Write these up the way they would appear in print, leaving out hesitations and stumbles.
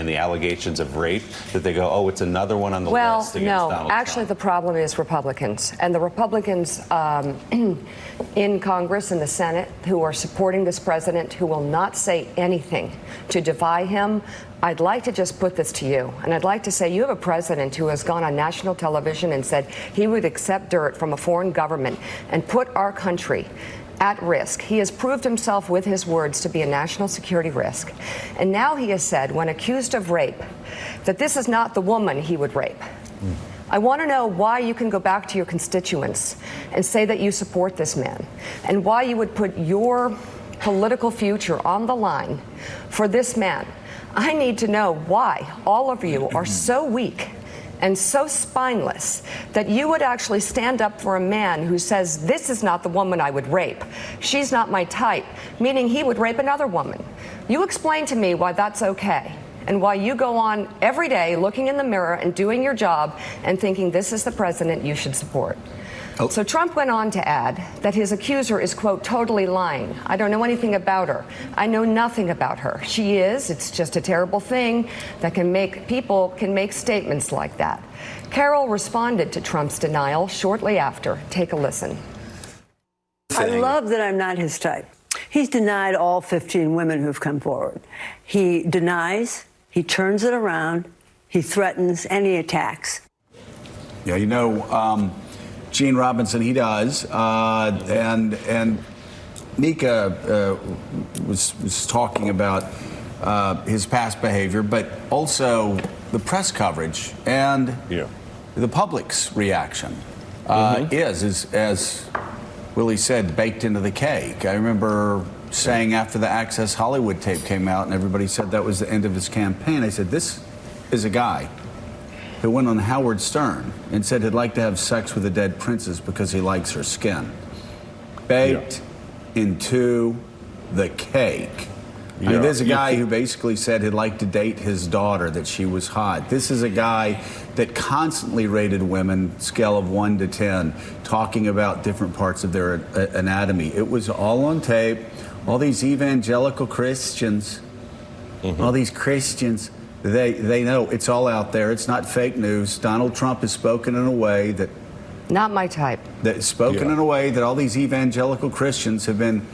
and the allegations of rape that they go, oh, it's another one on the list against Donald Trump? Well, no, actually the problem is Republicans. And the Republicans in Congress and the Senate who are supporting this president, who will not say anything to defy him. I'd like to just put this to you, and I'd like to say you have a president who has gone on national television and said he would accept dirt from a foreign government and put our country at risk. He has proved himself with his words to be a national security risk. And now he has said, when accused of rape, that this is not the woman he would rape. I want to know why you can go back to your constituents and say that you support this man, and why you would put your political future on the line for this man. I need to know why all of you are so weak and so spineless that you would actually stand up for a man who says, this is not the woman I would rape. She's not my type, meaning he would rape another woman. You explain to me why that's okay, and why you go on every day looking in the mirror and doing your job and thinking this is the president you should support. Oh. So Trump went on to add that his accuser is, quote, totally lying. I don't know anything about her. I know nothing about her. She is. It's just a terrible thing that people can make statements like that. Carol responded to Trump's denial shortly after. Take a listen. I love that I'm not his type. He's denied all 15 women who've come forward. He denies, he turns it around, he threatens, and he attacks. Yeah, you know, Gene Robinson, he does, and Mika was talking about his past behavior, but also the press coverage and the public's reaction is, as Willie said, baked into the cake. I remember saying after the Access Hollywood tape came out and everybody said that was the end of his campaign, I said, this is a guy who went on Howard Stern and said he'd like to have sex with a dead princess because he likes her skin. Baked into the cake. I mean, there's a guy who basically said he'd like to date his daughter, that she was hot. This is a guy that constantly rated women, scale of 1 to 10, talking about different parts of their anatomy. It was all on tape. All these evangelical Christians, all these Christians, they know it's all out there. It's not fake news. Donald Trump has spoken in a way that... Not my type. In a way that all these evangelical Christians have been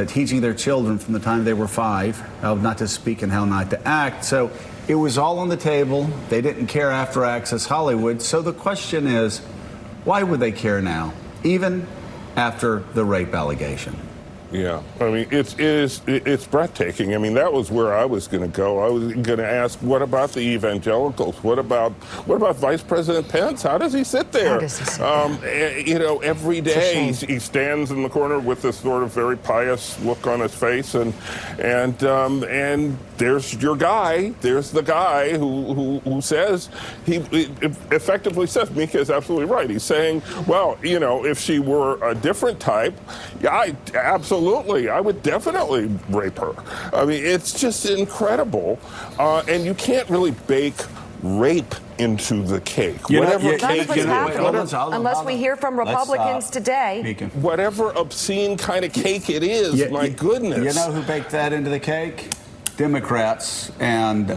teaching their children from the time they were 5, how not to speak and how not to act. So it was all on the table. They didn't care after Access Hollywood. So the question is, why would they care now, even after the rape allegation? Yeah, I mean, it's breathtaking. I mean, that was where I was going to go. I was going to ask, what about the evangelicals? What about Vice President Pence? How does he sit there? How does he sit there? You know, every day he stands in the corner with this sort of very pious look on his face, and there's your guy. There's the guy who says, he effectively says, Mika is absolutely right. He's saying, well, you know, if she were a different type, yeah, absolutely, I would definitely rape her. I mean, it's just incredible. And you can't really bake rape into the cake. Unless we hear from Republicans today. Whatever obscene kind of cake it is, my goodness. You know who baked that into the cake? Democrats and